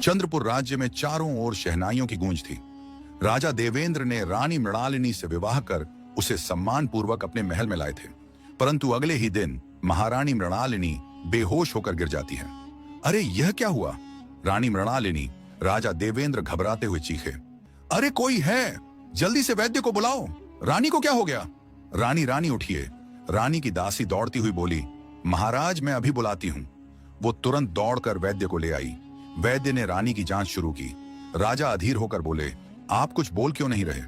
चंद्रपुर राज्य में चारों ओर शहनाइयों की गूंज थी। राजा देवेंद्र ने रानी मृणालिनी से विवाह कर उसे सम्मान पूर्वक अपने महल में लाए थे, परंतु अगले ही दिन महारानी मृणालिनी बेहोश होकर गिर जाती है। अरे यह क्या हुआ? रानी मृणालिनी, राजा देवेंद्र घबराते हुए चीखे, अरे कोई है, जल्दी से वैद्य को बुलाओ, रानी को क्या हो गया? रानी उठिए। रानी की दासी दौड़ती हुई बोली, महाराज मैं अभी बुलाती हूं। वो तुरंत दौड़कर वैद्य को ले आई। वैद्य ने रानी की जांच शुरू की। राजा अधीर होकर बोले, आप कुछ बोल क्यों नहीं रहे?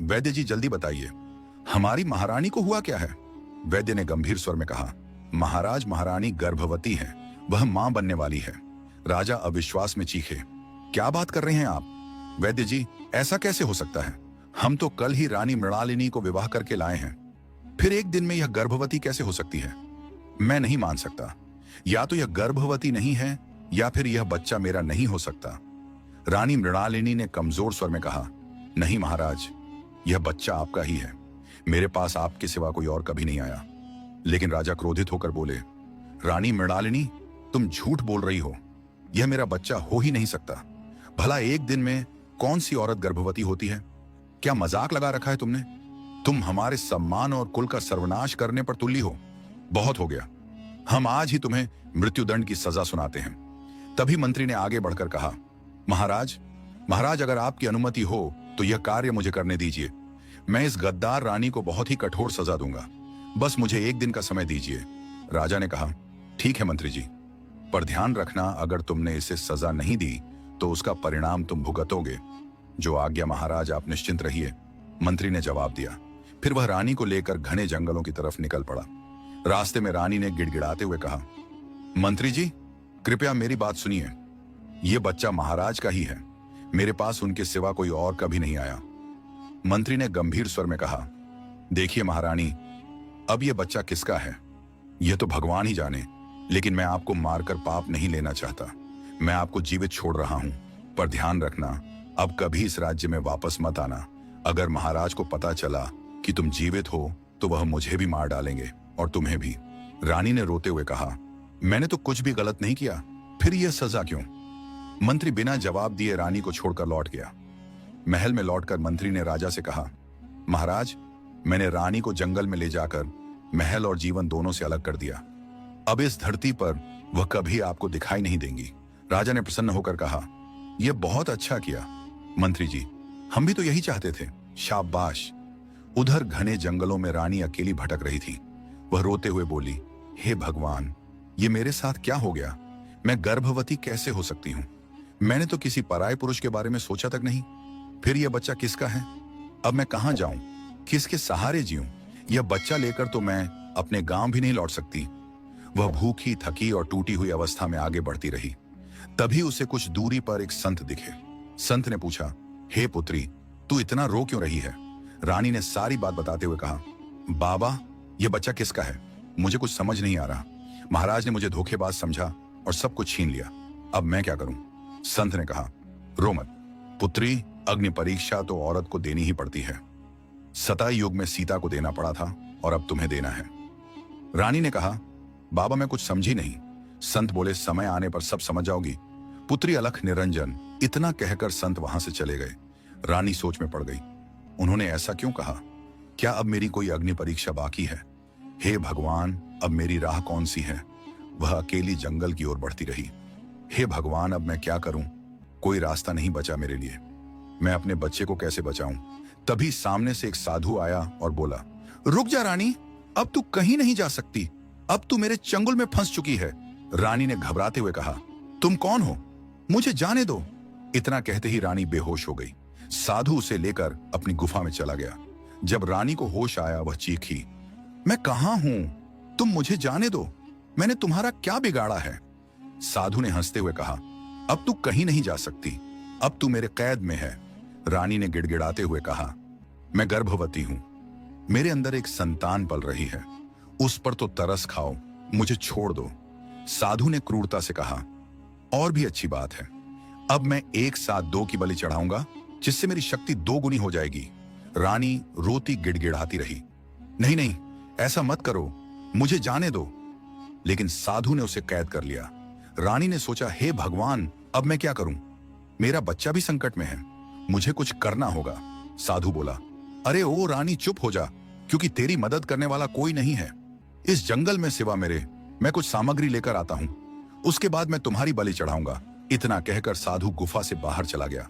वैद्य जी जल्दी बताइए, हमारी महारानी को हुआ क्या है? वैद्य ने गंभीर स्वर में कहा, महाराज महारानी गर्भवती है, वह मां बनने वाली है। राजा अविश्वास में चीखे, क्या बात कर रहे हैं आप? वैद्य जी ऐसा कैसे हो सकता है? हम तो कल ही रानी मृणालिनी को विवाह करके लाए हैं, फिर एक दिन में यह गर्भवती कैसे हो सकती है? मैं नहीं मान सकता। या तो यह गर्भवती नहीं है या फिर यह बच्चा मेरा नहीं हो सकता। रानी मृणालिनी ने कमजोर स्वर में कहा, नहीं महाराज, यह बच्चा आपका ही है, मेरे पास आपके सिवा कोई और कभी नहीं आया। लेकिन राजा क्रोधित होकर बोले, रानी मृणालिनी तुम झूठ बोल रही हो, यह मेरा बच्चा हो ही नहीं सकता। भला एक दिन में कौन सी औरत गर्भवती होती है? क्या मजाक लगा रखा है तुमने? तुम हमारे सम्मान और कुल का सर्वनाश करने पर तुल्ली हो। बहुत हो गया, हम आज ही तुम्हें मृत्युदंड की सजा सुनाते हैं। तभी मंत्री ने आगे बढ़कर कहा, महाराज अगर आपकी अनुमति हो तो यह कार्य मुझे करने दीजिए। मैं इस गद्दार रानी को बहुत ही कठोर सजा दूंगा, बस मुझे एक दिन का समय दीजिए। राजा ने कहा, ठीक है मंत्री जी, पर ध्यान रखना अगर तुमने इसे सजा नहीं दी तो उसका परिणाम तुम भुगतोगे। जो आज्ञा महाराज, आप निश्चिंत रहिए, मंत्री ने जवाब दिया। फिर वह रानी को लेकर घने जंगलों की तरफ निकल पड़ा। रास्ते में रानी ने गिड़गिड़ाते हुए कहा, मंत्री जी कृपया मेरी बात सुनिए, यह बच्चा महाराज का ही है, मेरे पास उनके सिवा कोई और कभी नहीं आया। मंत्री ने गंभीर स्वर में कहा, देखिए महारानी, अब यह बच्चा किसका है यह तो भगवान ही जाने, लेकिन मैं आपको मारकर पाप नहीं लेना चाहता। मैं आपको जीवित छोड़ रहा हूं, पर ध्यान रखना अब कभी इस राज्य में वापस मत आना। अगर महाराज को पता चला कि तुम जीवित हो तो वह मुझे भी मार डालेंगे और तुम्हें भी। रानी ने रोते हुए कहा, मैंने तो कुछ भी गलत नहीं किया, फिर यह सजा क्यों? मंत्री बिना जवाब दिए रानी को छोड़कर लौट गया। महल में लौटकर मंत्री ने राजा से कहा, महाराज मैंने रानी को जंगल में ले जाकर महल और जीवन दोनों से अलग कर दिया। अब इस धरती पर वह कभी आपको दिखाई नहीं देंगी। राजा ने प्रसन्न होकर कहा, यह बहुत अच्छा किया मंत्री जी, हम भी तो यही चाहते थे। शाबाश। उधर घने जंगलों में रानी अकेली भटक रही थी। वह रोते हुए बोली, हे भगवान, ये मेरे साथ क्या हो गया? मैं गर्भवती कैसे हो सकती हूँ? मैंने तो किसी पराये पुरुष के बारे में सोचा तक नहीं। फिर यह बच्चा किसका है? अब मैं कहाँ जाऊं? किसके सहारे जीऊं? यह बच्चा लेकर तो मैं अपने गांव भी नहीं लौट सकती। वह भूखी, थकी और टूटी हुई अवस्था में आगे बढ़ती रही। तभी उसे कुछ दूरी पर एक संत दिखे। संत ने पूछा, हे पुत्री, तू इतना रो क्यों रही है? रानी ने सारी बात बताते हुए कहा, बाबा यह बच्चा किसका है? मुझे कुछ समझ नहीं आ रहा। महाराज ने मुझे धोखेबाज समझा और सब कुछ छीन लिया। अब मैं क्या करूं? संत ने कहा, रो मत पुत्री, अग्नि परीक्षा तो औरत को देनी ही पड़ती है। सताई युग में सीता को देना पड़ा था और अब तुम्हें देना है। रानी ने कहा, बाबा मैं कुछ समझी नहीं। संत बोले, समय आने पर सब समझ जाओगी पुत्री अलख निरंजन। इतना कहकर संत वहां से चले गए। रानी सोच में पड़ गई। उन्होंने ऐसा क्यों कहा? क्या अब मेरी कोई अग्नि परीक्षा बाकी है? हे भगवान, अब मेरी राह कौन सी है? वह अकेली जंगल की ओर बढ़ती रही। हे भगवान, अब मैं क्या करूं? कोई रास्ता नहीं बचा मेरे लिए। मैं अपने बच्चे को कैसे बचाऊं? तभी सामने से एक साधु आया और बोला, रुक जा रानी, अब तू कहीं नहीं जा सकती। अब तू मेरे चंगुल में फंस चुकी है। रानी ने घबराते हुए कहा, तुम कौन हो? मुझे जाने दो। इतना कहते ही रानी बेहोश हो गई। साधु उसे लेकर अपनी गुफा में चला गया। जब रानी को होश आया वह चीखी, मैं कहां हूं? तुम मुझे जाने दो, मैंने तुम्हारा क्या बिगाड़ा है? साधु ने हंसते हुए कहा, अब तू कहीं नहीं जा सकती, अब तू मेरे कैद में है। रानी ने गिड़गिड़ाते हुए कहा, मैं गर्भवती हूं, मेरे अंदर एक संतान पल रही है, उस पर तो तरस खाओ, मुझे छोड़ दो। साधु ने क्रूरता से कहा, और भी अच्छी बात है, अब मैं एक साथ 2 की बलि चढ़ाऊंगा, जिससे मेरी शक्ति 2 गुनी हो जाएगी। रानी रोती गिड़गिड़ाती रही, नहीं नहीं, ऐसा मत करो, मुझे जाने दो। लेकिन साधु ने उसे कैद कर लिया। रानी ने सोचा, हे भगवान, अब मैं क्या करूं? मेरा बच्चा भी संकट में है, मुझे कुछ करना होगा। साधु बोला, अरे ओ रानी चुप हो जा, क्योंकि तेरी मदद करने वाला कोई नहीं है इस जंगल में सिवा मेरे। मैं कुछ सामग्री लेकर आता हूं, उसके बाद मैं तुम्हारी बलि चढ़ाऊंगा। इतना कहकर साधु गुफा से बाहर चला गया।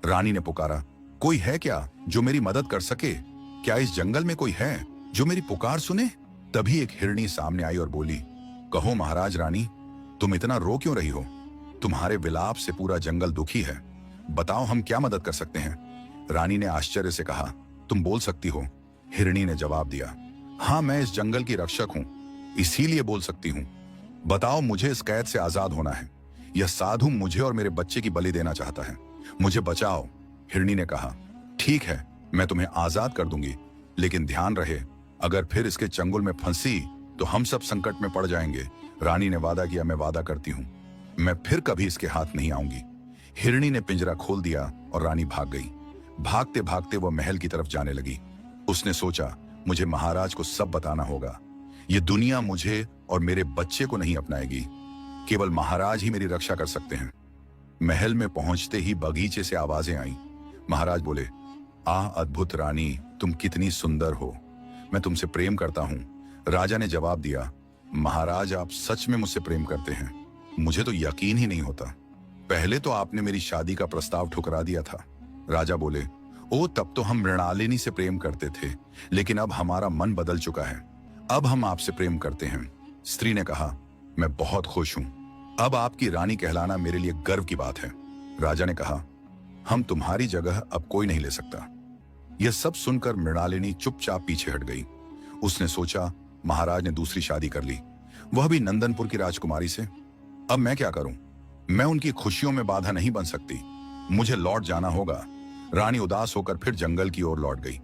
रानी ने पुकारा, कोई है क्या जो मेरी मदद कर सके? क्या इस जंगल में कोई है जो मेरी पुकार सुने? तभी एक हिरणी सामने आई और बोली, कहो महाराज रानी, तुम इतना रो क्यों रही हो? तुम्हारे विलाप से पूरा जंगल दुखी है, बताओ हम क्या मदद कर सकते हैं? रानी ने आश्चर्य से कहा, तुम बोल सकती हो? हिरणी ने जवाब दिया, हाँ मैं इस जंगल की रक्षक हूं, इसीलिए बोल सकती हूं। बताओ, मुझे इस कैद से आजाद होना है। यह साधु मुझे और मेरे बच्चे की बलि देना चाहता है, मुझे बचाओ। हिरणी ने कहा, ठीक है, मैं तुम्हें आजाद कर दूंगी, लेकिन ध्यान रहे अगर फिर इसके चंगुल में फंसी तो हम सब संकट में पड़ जाएंगे। रानी ने वादा किया, मैं वादा करती हूं, मैं फिर कभी इसके हाथ नहीं आऊंगी। हिरणी ने पिंजरा खोल दिया और रानी भाग गई। भागते भागते वह महल की तरफ जाने लगी। उसने सोचा, मुझे महाराज को सब बताना होगा। यह दुनिया मुझे और मेरे बच्चे को नहीं अपनाएगी, केवल महाराज ही मेरी रक्षा कर सकते हैं। महल में पहुंचते ही बगीचे से आवाजें आईं। महाराज बोले, आह अद्भुत रानी, तुम कितनी सुंदर हो, मैं तुमसे प्रेम करता हूं। राजा ने जवाब दिया, महाराज आप सच में मुझसे प्रेम करते हैं? मुझे तो यकीन ही नहीं होता। पहले तो आपने मेरी शादी का प्रस्ताव ठुकरा दिया था। राजा बोले, ओ तब तो हम मृणालिनी से प्रेम करते थे, लेकिन अब हमारा मन बदल चुका है, अब हम आपसे प्रेम करते हैं। स्त्री ने कहा, मैं बहुत खुश हूं, अब आपकी रानी कहलाना मेरे लिए गर्व की बात है। राजा ने कहा, हम तुम्हारी जगह अब कोई नहीं ले सकता। यह सब सुनकर मृणालिनी चुपचाप पीछे हट गई। उसने सोचा, महाराज ने दूसरी शादी कर ली, वह भी नंदनपुर की राजकुमारी से। अब मैं क्या करूं? मैं उनकी खुशियों में बाधा नहीं बन सकती, मुझे लौट जाना होगा। रानी उदास होकर फिर जंगल की ओर लौट गई।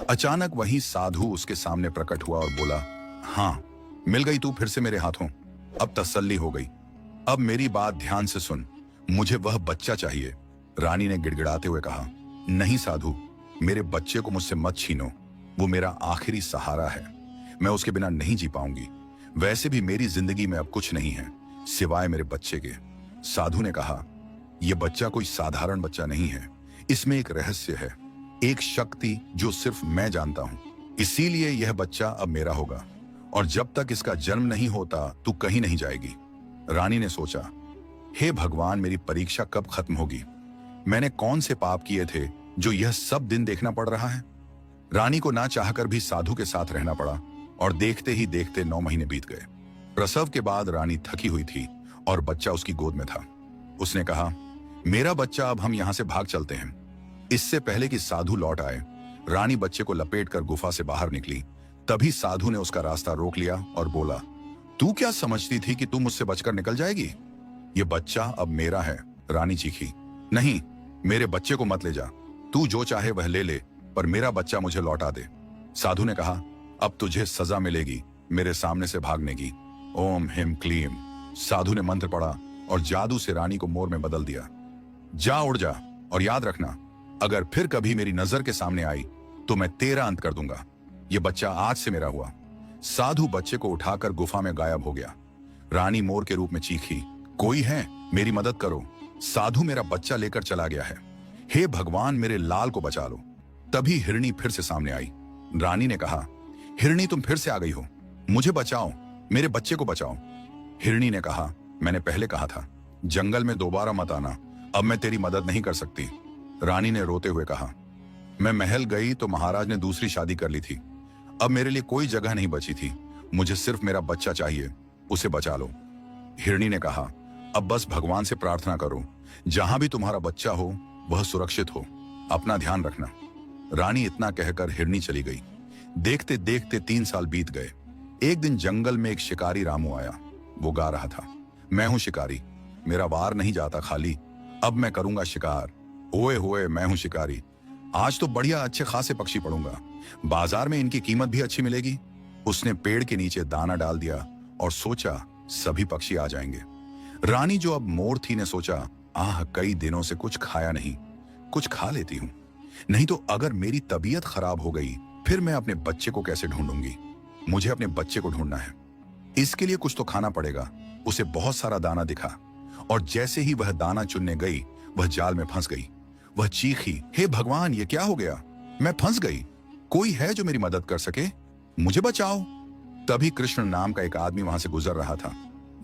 अचानक वहीं साधु उसके सामने प्रकट हुआ और बोला, हाँ मिल गई तू फिर से मेरे हाथों, अब तसल्ली हो गई। अब मेरी बात ध्यान से सुन, मुझे वह बच्चा चाहिए। रानी ने गिड़गिड़ाते हुए कहा, नहीं साधु, मेरे बच्चे को मुझसे मत छीनो, वो मेरा आखिरी सहारा है, मैं उसके बिना नहीं जी पाऊंगी। वैसे भी मेरी जिंदगी में अब कुछ नहीं है सिवाय मेरे बच्चे के। साधु ने कहा, यह बच्चा कोई साधारण बच्चा नहीं है, इसमें एक रहस्य है, एक शक्ति जो सिर्फ मैं जानता हूं, इसीलिए यह बच्चा अब मेरा होगा, और जब तक इसका जन्म नहीं होता तू कहीं नहीं जाएगी। रानी ने सोचा, हे भगवान, मेरी परीक्षा कब खत्म होगी? मैंने कौन से पाप किए थे जो यह सब दिन देखना पड़ रहा है? रानी को ना चाहकर भी साधु के साथ रहना पड़ा, और देखते ही देखते 9 महीने बीत गए। प्रसव के बाद रानी थकी हुई थी और बच्चा उसकी गोद में था। उसने कहा, मेरा बच्चा, अब हम यहां से भाग चलते हैं। इससे पहले कि साधु लौट आए, रानी बच्चे को लपेटकर गुफा से बाहर निकली। तभी साधु ने उसका रास्ता रोक लिया और बोला, तू क्या समझती थी कि तू मुझसे बचकर निकल जाएगी? ये बच्चा अब मेरा है। रानी चीखी, नहीं, मेरे बच्चे को मत ले जा, तू जो चाहे वह ले ले, पर मेरा बच्चा मुझे लौटा दे। साधु ने कहा, अब तुझे सजा मिलेगी मेरे सामने से भागने की। ओम हिम क्लीम। साधु ने मंत्र पढ़ा और जादू से रानी को मोर में बदल दिया। जा, उड़ जा, और याद रखना, अगर फिर कभी मेरी नजर के सामने आई तो मैं तेरा अंत कर दूंगा। यह बच्चा आज से मेरा हुआ। साधु बच्चे को उठाकर गुफा में गायब हो गया। रानी मोर के रूप में चीखी, कोई है, मेरी मदद करो, साधु मेरा बच्चा लेकर चला गया है, हे भगवान, मेरे लाल को बचा लो। तभी हिरणी फिर से सामने आई। रानी ने कहा, हिरणी तुम फिर से आ गई हो, मुझे बचाओ, मेरे बच्चे को बचाओ। हिरणी ने कहा, मैंने पहले कहा था जंगल में दोबारा मत आना, अब मैं तेरी मदद नहीं कर सकती। रानी ने रोते हुए कहा, मैं महल गई तो महाराज ने दूसरी शादी कर ली थी, अब मेरे लिए कोई जगह नहीं बची थी, मुझे सिर्फ मेरा बच्चा चाहिए, उसे बचा लो। हिरणी ने कहा, अब बस भगवान से प्रार्थना करो, जहां भी तुम्हारा बच्चा हो वह सुरक्षित हो, अपना ध्यान रखना। रानी इतना कहकर हिरणी चली गई। देखते देखते 3 साल बीत गए। एक दिन जंगल में एक शिकारी रामू आया। वो गा रहा था, मैं हूं शिकारी, मेरा वार नहीं जाता खाली, अब मैं करूंगा शिकार, ओए होए मैं हूं शिकारी, आज तो बढ़िया अच्छे खासे पक्षी पड़ूंगा, बाजार में इनकी कीमत भी अच्छी मिलेगी। उसने पेड़ के नीचे दाना डाल दिया और सोचा सभी पक्षी आ जाएंगे। रानी जो अब मोर थी ने सोचा, आह कई दिनों से कुछ खाया नहीं, कुछ खा लेती हूं, नहीं तो अगर मेरी तबीयत खराब हो गई फिर मैं अपने बच्चे को कैसे ढूंढूंगी? मुझे अपने बच्चे को ढूंढना है, इसके लिए कुछ तो खाना पड़ेगा। उसे बहुत सारा दाना दिखा और जैसे ही वह दाना चुनने गई वह जाल में फंस गई। वह चीखी, हे भगवान, ये क्या हो गया? मैं फंस गई। कोई है जो मेरी मदद कर सके? मुझे बचाओ। तभी कृष्ण नाम का एक आदमी वहां से गुजर रहा था।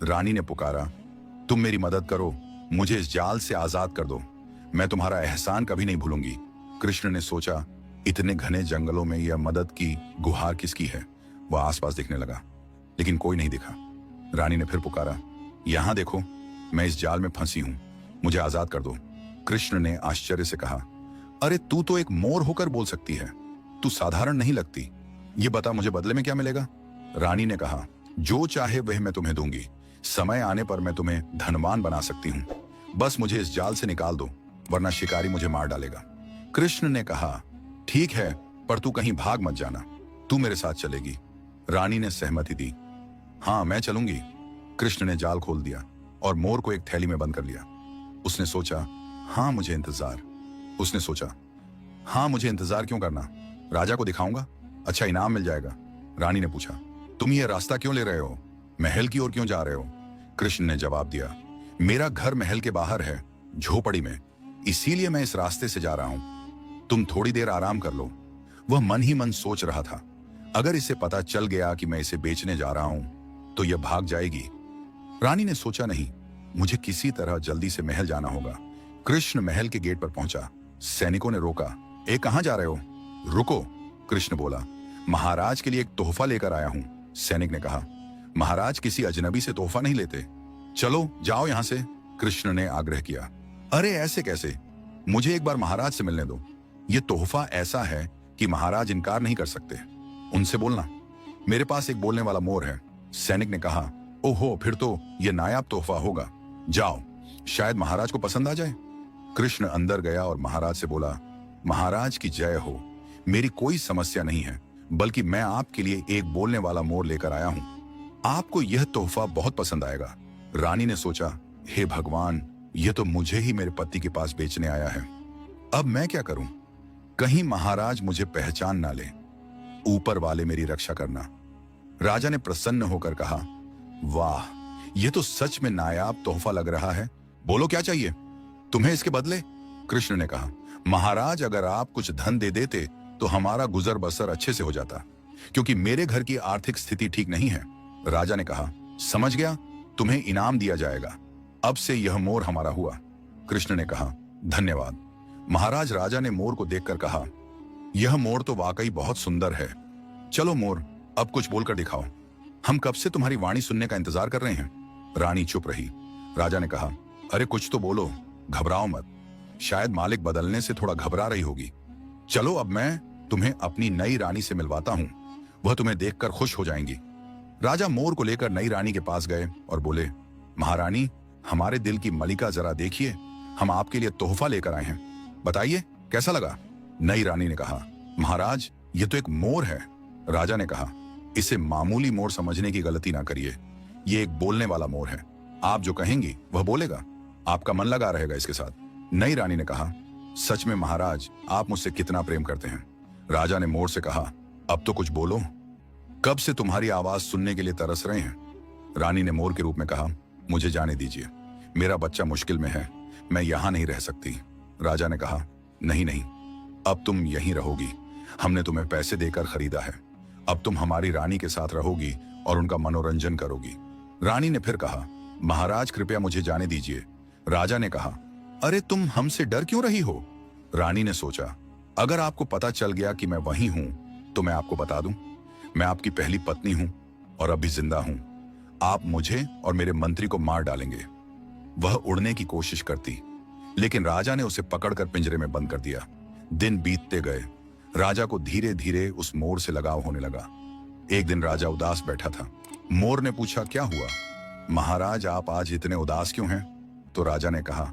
रानी ने पुकारा, तुम मेरी मदद करो, मुझे इस जाल से आजाद कर दो, मैं तुम्हारा एहसान कभी नहीं भूलूंगी। कृष्ण ने सोचा, इतने घने जंगलों में यह मदद की गुहार किसकी है? वह आसपास देखने लगा, लेकिन कोई नहीं दिखा। रानी ने फिर पुकारा, यहां देखो, मैं इस जाल में फंसी हूं, मुझे आजाद कर दो। कृष्ण ने आश्चर्य से कहा, अरे तू तो एक मोर होकर बोल सकती है, तू साधारण नहीं लगती। ये बता, मुझे बदले में क्या मिलेगा? रानी ने कहा, जो चाहे वह मैं तुम्हें दूंगी, समय आने पर मैं तुम्हें धनवान बना सकती हूँ, बस मुझे इस जाल से निकाल दो, वरना शिकारी मुझे मार डालेगा। कृष्ण ने कहा, ठीक है, पर तू कहीं भाग मत जाना, तू मेरे साथ चलेगी। रानी ने सहमति दी, हाँ मैं चलूंगी। कृष्ण ने जाल खोल दिया और मोर को एक थैली में बंद कर लिया। उसने सोचा, हाँ मुझे इंतजार क्यों करना, राजा को दिखाऊंगा, अच्छा इनाम मिल जाएगा। रानी ने पूछा, तुम ये रास्ता क्यों ले रहे हो, महल की ओर क्यों जा रहे हो? कृष्ण ने जवाब दिया, मेरा घर महल के बाहर है, झोपड़ी में, इसीलिए मैं इस रास्ते से जा रहा हूं, तुम थोड़ी देर आराम कर लो। वह मन ही मन सोच रहा था, अगर इसे पता चल गया कि मैं इसे बेचने जा रहा हूं तो यह भाग जाएगी। रानी ने सोचा, नहीं, मुझे किसी तरह जल्दी से महल जाना होगा। कृष्ण महल के गेट पर पहुंचा। सैनिकों ने रोका, कहां जा रहे हो? रुको, कृष्ण बोला, महाराज के लिए एक तोहफा लेकर आया हूं। सैनिक ने कहा, महाराज किसी अजनबी से तोहफा नहीं लेते, चलो जाओ यहां से। कृष्ण ने आग्रह किया, अरे ऐसे कैसे, मुझे एक बार महाराज से मिलने दो, यह तोहफा ऐसा है कि महाराज इनकार नहीं कर सकते, उनसे बोलना। मेरे पास एक बोलने वाला मोर है। सैनिक ने कहा, ओहो, फिर तो यह नायाब तोहफा होगा, जाओ, शायद महाराज को पसंद आ जाए। कृष्ण अंदर गया और महाराज से बोला, महाराज की जय हो, मेरी कोई समस्या नहीं है, बल्कि मैं आपके लिए एक बोलने वाला मोर लेकर आया हूं, आपको यह तोहफा बहुत पसंद आएगा। रानी ने सोचा, हे भगवान, यह तो मुझे ही मेरे पति के पास बेचने आया है, अब मैं क्या करूं? कहीं महाराज मुझे पहचान ना ले, ऊपर वाले मेरी रक्षा करना। राजा ने प्रसन्न होकर कहा, वाह, यह तो सच में नायाब तोहफा लग रहा है, बोलो क्या चाहिए तुम्हें इसके बदले? कृष्ण ने कहा, महाराज अगर आप कुछ धन दे देते तो हमारा गुजर बसर अच्छे से हो जाता, क्योंकि मेरे घर की आर्थिक स्थिति ठीक नहीं है। राजा ने कहा, समझ गया, तुम्हें इनाम दिया जाएगा, अब से यह मोर हमारा हुआ। कृष्ण ने कहा, धन्यवाद। महाराज राजा ने मोर को देखकर कहा, यह मोर तो वाकई बहुत सुंदर है, चलो मोर, अब कुछ बोलकर दिखाओ, हम कब से तुम्हारी वाणी सुनने का इंतजार कर रहे हैं। रानी चुप रही। राजा ने कहा, अरे कुछ तो बोलो, घबराओ मत, शायद मालिक बदलने से थोड़ा घबरा रही होगी। चलो अब मैं तुम्हें अपनी नई रानी से मिलवाता हूं, वह तुम्हें देखकर खुश हो जाएंगी। राजा मोर को लेकर नई रानी के पास गए और बोले, महारानी, हमारे दिल की मलिका जरा देखिए, हम आपके लिए तोहफा लेकर आए हैं, बताइए कैसा लगा? नई रानी ने कहा, महाराज ये तो एक मोर है। राजा ने कहा, इसे मामूली मोर समझने की गलती ना करिए, ये एक बोलने वाला मोर है, आप जो कहेंगी वह बोलेगा, आपका मन लगा रहेगा इसके साथ। नई रानी ने कहा, सच में महाराज, आप मुझसे कितना प्रेम करते हैं। राजा ने मोर से कहा, अब तो कुछ बोलो, कब से तुम्हारी आवाज सुनने के लिए तरस रहे हैं। रानी ने मोर के रूप में कहा, मुझे जाने दीजिए, मेरा बच्चा मुश्किल में है, मैं यहां नहीं रह सकती। राजा ने कहा, नहीं नहीं, अब तुम यहीं रहोगी, हमने तुम्हें पैसे देकर खरीदा है, अब तुम हमारी रानी के साथ रहोगी और उनका मनोरंजन करोगी। रानी ने फिर कहा, महाराज कृपया मुझे जाने दीजिए। राजा ने कहा, अरे तुम हमसे डर क्यों रही हो? रानी ने सोचा, अगर आपको पता चल गया कि मैं वही हूं तो मैं आपको बता दूं, मैं आपकी पहली पत्नी हूं और अभी जिंदा हूं, आप मुझे और मेरे मंत्री को मार डालेंगे। वह उड़ने की कोशिश करती, लेकिन राजा ने उसे पकड़कर पिंजरे में बंद कर दिया। दिन बीतते गए, राजा को धीरे धीरे उस मोर से लगाव होने लगा। एक दिन राजा उदास बैठा था। मोर ने पूछा, क्या हुआ महाराज, आप आज इतने उदास क्यों हैं? तो राजा ने कहा,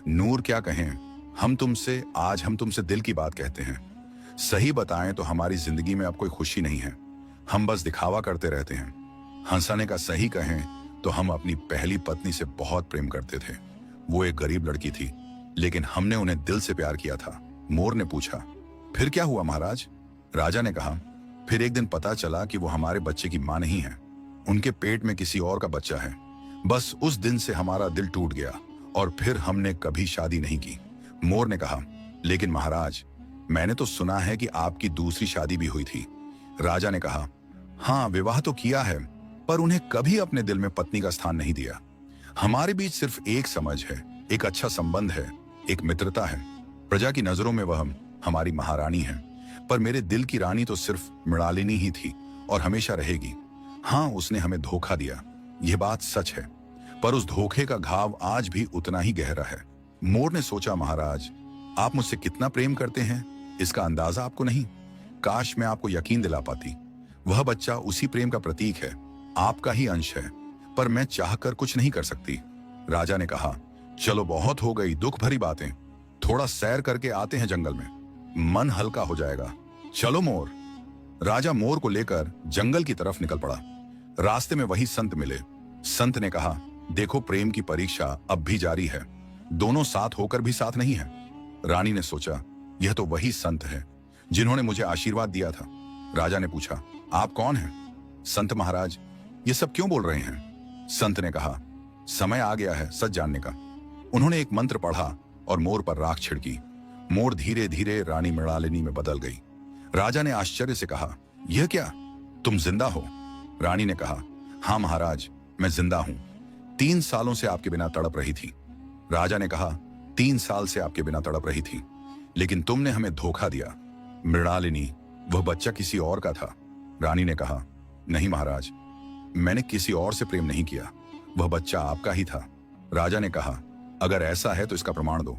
नूर क्या कहें, हम तुमसे दिल की बात कहते हैं, सही बताएं तो हमारी जिंदगी में अब कोई खुशी नहीं है, हम बस दिखावा करते रहते हैं। हंसाने का सही कहें तो हम अपनी पहली पत्नी से बहुत प्रेम करते थे, वो एक गरीब लड़की थी, लेकिन हमने उन्हें दिल से प्यार किया था। मोर ने पूछा, फिर क्या हुआ महाराज? राजा ने कहा, फिर एक दिन पता चला कि वो हमारे बच्चे की मां नहीं है, उनके पेट में किसी और का बच्चा है। बस उस दिन से हमारा दिल टूट गया और फिर हमने कभी शादी नहीं की। मोर ने कहा, लेकिन महाराज, मैंने तो सुना है कि आपकी दूसरी शादी भी हुई थी। राजा ने कहा, हाँ, विवाह तो किया है, पर उन्हें कभी अपने दिल में पत्नी का स्थान नहीं दिया। हमारे बीच सिर्फ एक समझ है, एक अच्छा संबंध है, एक मित्रता है। प्रजा की नजरों में वह हमारी महारानी है, पर मेरे दिल की रानी तो सिर्फ मृणालिनी ही थी और हमेशा रहेगी। हाँ, उसने हमें धोखा दिया, यह बात सच है, पर उस धोखे का घाव आज भी उतना ही गहरा है। मोर ने सोचा, महाराज, आप मुझसे कितना प्रेम करते हैं, इसका अंदाजा आपको नहीं। काश मैं आपको यकीन दिला पाती। वह बच्चा उसी प्रेम का प्रतीक है, आपका ही अंश है, पर मैं चाहकर कुछ नहीं कर सकती। राजा ने कहा, चलो बहुत हो गई दुख भरी बातें, थोड़ा सैर करके आते हैं जंगल में, मन हल्का हो जाएगा। चलो मोर। राजा मोर को लेकर जंगल की तरफ निकल पड़ा। रास्ते में वही संत मिले। संत ने कहा, देखो, प्रेम की परीक्षा अब भी जारी है, दोनों साथ होकर भी साथ नहीं है। रानी ने सोचा, यह तो वही संत है जिन्होंने मुझे आशीर्वाद दिया था। राजा ने पूछा, आप कौन हैं? संत महाराज, ये सब क्यों बोल रहे हैं? संत ने कहा, समय आ गया है सच जानने का। उन्होंने एक मंत्र पढ़ा और मोर पर राख छिड़की। मोर धीरे धीरे रानी मृणालिनी में बदल गई। राजा ने आश्चर्य से कहा, यह क्या, तुम जिंदा हो? रानी ने कहा, हाँ महाराज, मैं जिंदा हूं। 3 सालों से आपके बिना तड़प रही थी। राजा ने कहा, 3 साल से आपके बिना तड़प रही थी, लेकिन तुमने हमें धोखा दिया। मृणालिनी, वह बच्चा किसी और का था। रानी ने कहा, नहीं महाराज, मैंने किसी और से प्रेम नहीं किया, वह बच्चा आपका ही था। राजा ने कहा, अगर ऐसा है तो इसका प्रमाण दो,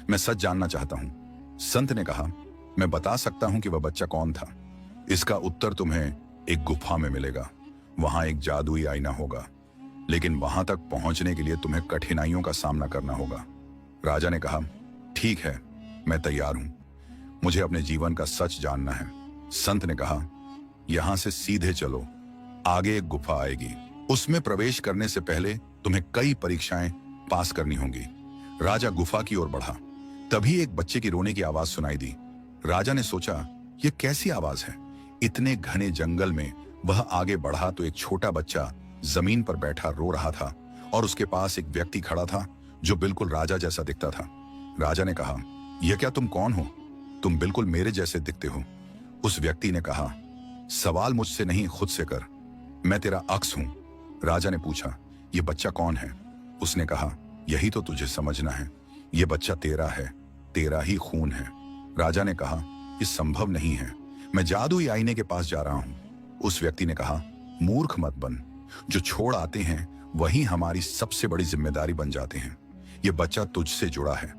मैं सच जानना चाहता हूं। संत ने कहा, मैं बता सकता हूं कि वह बच्चा कौन था। इसका उत्तर तुम्हें एक गुफा में मिलेगा। वहां एक जादुई आईना होगा, लेकिन वहां तक पहुंचने के लिए तुम्हें कठिनाइयों का सामना करना होगा। राजा ने कहा, ठीक है, मैं तैयार हूं, मुझे अपने जीवन का सच जानना है। संत ने कहा, यहां से सीधे चलो, आगे एक गुफा आएगी, उसमें प्रवेश करने से पहले तुम्हें कई परीक्षाएं पास करनी होंगी। राजा गुफा की ओर बढ़ा। तभी एक बच्चे की रोने की आवाज सुनाई दी। राजा ने सोचा, यह कैसी आवाज है? इतने घने जंगल में वह आगे बढ़ा तो एक छोटा बच्चा जमीन पर बैठा रो रहा था और उसके पास एक व्यक्ति खड़ा था जो बिल्कुल राजा जैसा दिखता था। राजा ने कहा, यह क्या, तुम कौन हो? तुम बिल्कुल मेरे जैसे दिखते हो। उस व्यक्ति ने कहा, सवाल मुझसे नहीं, खुद से कर, मैं तेरा अक्स हूं। राजा ने पूछा, यह बच्चा कौन है? उसने कहा, यही तो तुझे समझना है, यह बच्चा तेरा है, तेरा ही खून है। राजा ने कहा, यह संभव नहीं है, मैं जादुई आईने के पास जा रहा हूं। उस व्यक्ति ने कहा, मूर्ख मत बन, जो छोड़ आते हैं वही हमारी सबसे बड़ी जिम्मेदारी बन जाते हैं। यह बच्चा तुझसे जुड़ा है,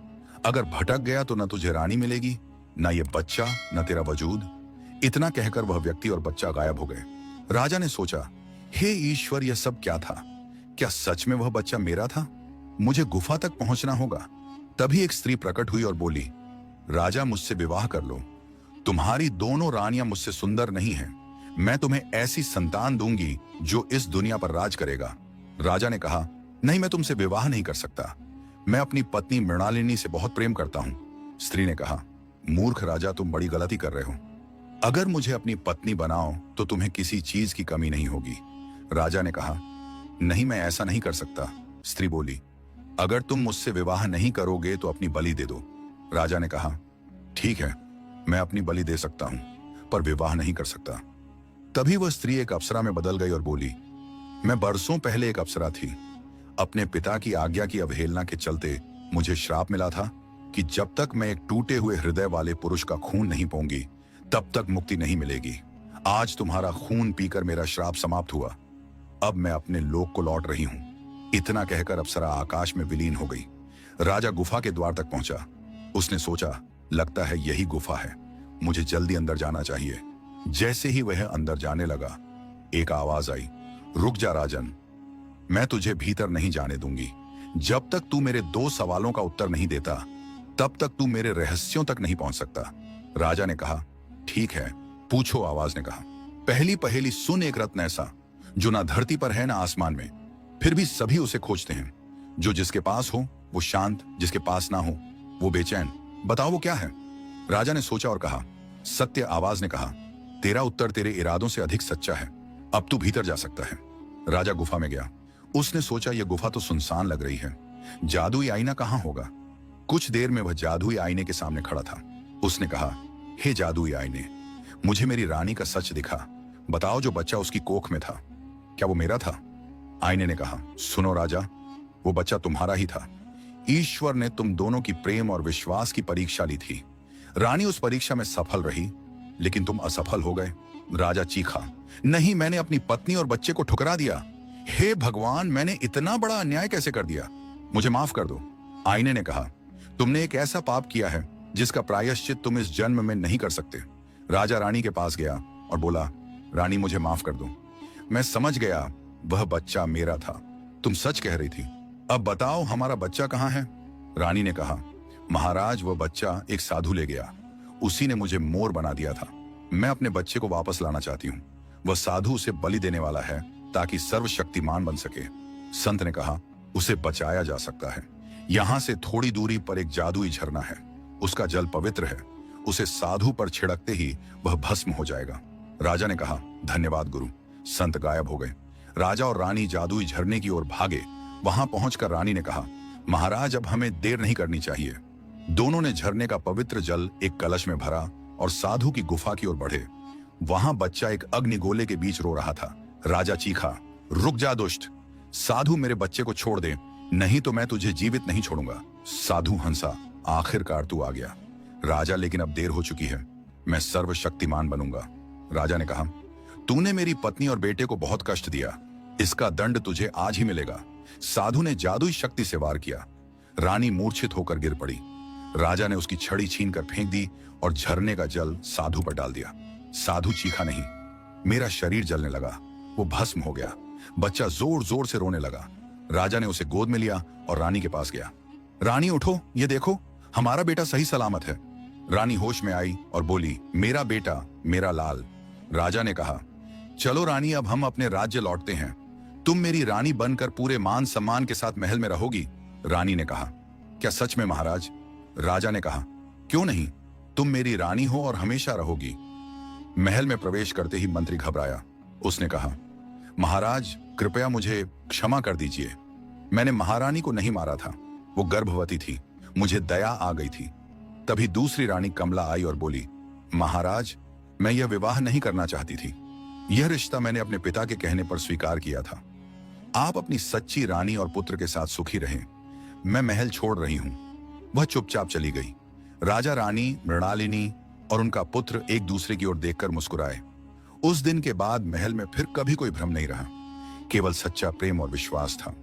अगर भटक गया तो न तुझे रानी मिलेगी, न ये बच्चा, न तेरा वजूद। इतना कहकर वह व्यक्ति और बच्चा गायब हो गए। राजा ने सोचा, हे ईश्वर, यह सब क्या था? क्या सच में वह बच्चा मेरा था? मुझे गुफा तक पहुंचना होगा। तभी एक स्त्री प्रकट हुई और बोली, राजा, मुझसे विवाह कर लो। तुम्हारी दोनों रानियां मुझसे सुंदर नहीं हैं। मैं तुम्हें ऐसी संतान दूंगी जो इस दुनिया पर राज करेगा। राजा ने कहा, नहीं, मैं तुमसे विवाह नहीं कर सकता, मैं अपनी पत्नी मृणालिनी से बहुत प्रेम करता हूं। स्त्री ने कहा, मूर्ख राजा, तुम बड़ी गलती कर रहे हो। अगर मुझे अपनी पत्नी बनाओ तो तुम्हें किसी चीज की कमी नहीं होगी। राजा ने कहा, नहीं, मैं ऐसा नहीं कर सकता। स्त्री बोली, अगर तुम मुझसे विवाह नहीं करोगे तो अपनी बलि दे दो। राजा ने कहा, ठीक है, मैं अपनी बलि दे सकता हूं, पर विवाह नहीं कर सकता। तभी वह स्त्री एक अप्सरा में बदल गई और बोली, मैं बरसों पहले एक अप्सरा थी। अपने पिता की आज्ञा की अवहेलना के चलते मुझे श्राप मिला था कि जब तक मैं एक टूटे हुए हृदय वाले पुरुष का खून नहीं पीऊंगी तब तक मुक्ति नहीं मिलेगी। आज तुम्हारा खून पीकर मेरा श्राप समाप्त हुआ, अब मैं अपने लोक को लौट रही हूं। इतना कहकर अप्सरा आकाश में विलीन हो गई। राजा गुफा के द्वार तक पहुंचा। उसने सोचा, लगता है यही गुफा है, मुझे जल्दी अंदर जाना चाहिए। जैसे ही वह अंदर जाने लगा, एक आवाज आई, रुक जा राजन, मैं तुझे भीतर नहीं जाने दूंगी। जब तक तू मेरे 2 सवालों का उत्तर नहीं देता तब तक तू मेरे रहस्यों तक नहीं पहुंच सकता। राजा ने कहा, ठीक है, पूछो। आवाज ने कहा, पहली पहेली सुन, एक रत्न ऐसा जो ना धरती पर है ना आसमान में, फिर भी सभी उसे खोजते हैं। जो जिसके पास हो वो शांत, जिसके पास ना हो वो बेचैन। बताओ वो क्या है? राजा ने सोचा और कहा, सत्य। आवाज ने कहा, तेरा उत्तर तेरे इरादों से अधिक सच्चा है, अब तू भीतर जा सकता है। राजा गुफा में गया। उसने सोचा, यह गुफा तो सुनसान लग रही है, जादुई आईना कहाँ होगा? कुछ देर में वह जादुई आईने के सामने खड़ा था। उसने कहा, हे जादुई आईने, मुझे मेरी रानी का सच दिखा। बताओ, जो बच्चा उसकी कोख में था, क्या वो मेरा था? आईने ने कहा, सुनो राजा, वो बच्चा तुम्हारा ही था। ईश्वर ने तुम दोनों की प्रेम और विश्वास की परीक्षा ली थी। रानी उस परीक्षा में सफल रही, लेकिन तुम असफल हो गए। राजा चीखा, नहीं, मैंने अपनी पत्नी और बच्चे को ठुकरा दिया। हे भगवान, मैंने इतना बड़ा अन्याय कैसे कर दिया? मुझे माफ कर दो। आईने ने कहा, तुमने एक ऐसा पाप किया है जिसका प्रायश्चित तुम इस जन्म में नहीं कर सकते। राजा रानी के पास गया और बोला, रानी, मुझे माफ कर दो। मैं समझ गया वह बच्चा मेरा था। तुम सच कह रही थी। अब बताओ, हमारा बच्चा कहाँ है? रानी ने कहा, महाराज, वह बच्चा एक साधु ले गया। उसी ने मुझे मोर बना दिया था। मैं अपने बच्चे को वापस लाना चाहती हूँ। वह साधु उसे बलि देने वाला है ताकि सर्वशक्तिमान बन सके। संत ने कहा, उसे बचाया जा सकता है। यहां से थोड़ी दूरी पर एक जादुई झरना है। उसका जल पवित्र है। उसे साधु पर छिड़कते ही वह भस्म हो जाएगा। राजा ने कहा, धन्यवाद गुरु। संत गायब हो गए। राजा और रानी जादुई झरने की ओर भागे। वहां पहुंचकर रानी ने कहा, महाराज, अब हमें देर नहीं करनी चाहिए। दोनों ने झरने का पवित्र जल एक कलश में भरा और साधु की गुफा की ओर बढ़े। वहां बच्चा एक अग्निगोले के बीच रो रहा था। राजा चीखा, रुक जा दुष्ट! साधु, मेरे बच्चे को छोड़ दे, नहीं तो मैं तुझे जीवित नहीं छोड़ूंगा। साधु हंसा, आखिरकार तू आ गया। राजा, लेकिन अब देर हो चुकी है। मैं सर्वशक्तिमान बनूंगा। राजा ने कहा, तूने मेरी पत्नी और बेटे को बहुत कष्ट दिया। इसका दंड तुझे आज ही मिलेगा। साधु ने जादुई शक्ति से वार किया। रानी मूर्छित होकर गिर पड़ी। राजा ने उसकी छड़ी छीनकर फेंक दी और झरने का जल साधु पर डाल दिया। साधु चीखा नहीं, मेरा शरीर जलने लगा। वो भस्म हो गया। बच्चा जोर जोर से रोने लगा। राजा ने उसे गोद में लिया और रानी के पास गया। रानी, उठो, ये देखो, हमारा बेटा सही सलामत है। रानी होश में आई और बोली, मेरा बेटा, मेरा लाल। राजा ने कहा, चलो रानी, अब हम अपने राज्य लौटते हैं। तुम मेरी रानी बनकर पूरे मान सम्मान के साथ महल में रहोगी। रानी ने कहा, क्या सच में महाराज? राजा ने कहा, क्यों नहीं, तुम मेरी रानी हो और हमेशा रहोगी। महल में प्रवेश करते ही मंत्री घबराया। उसने कहा, महाराज, कृपया मुझे क्षमा कर दीजिए। मैंने महारानी को नहीं मारा था। वो गर्भवती थी। मुझे दया आ गई थी। तभी दूसरी रानी कमला आई और बोली, महाराज, मैं यह विवाह नहीं करना चाहती थी। यह रिश्ता मैंने अपने पिता के कहने पर स्वीकार किया था। आप अपनी सच्ची रानी और पुत्र के साथ सुखी रहें। मैं महल छोड़ रही हूं। वह चुपचाप चली गई। राजा, रानी, मृणालिनी और उनका पुत्र एक दूसरे की ओर देखकर मुस्कुराए। उस दिन के बाद महल में फिर कभी कोई भ्रम नहीं रहा। केवल सच्चा प्रेम और विश्वास था।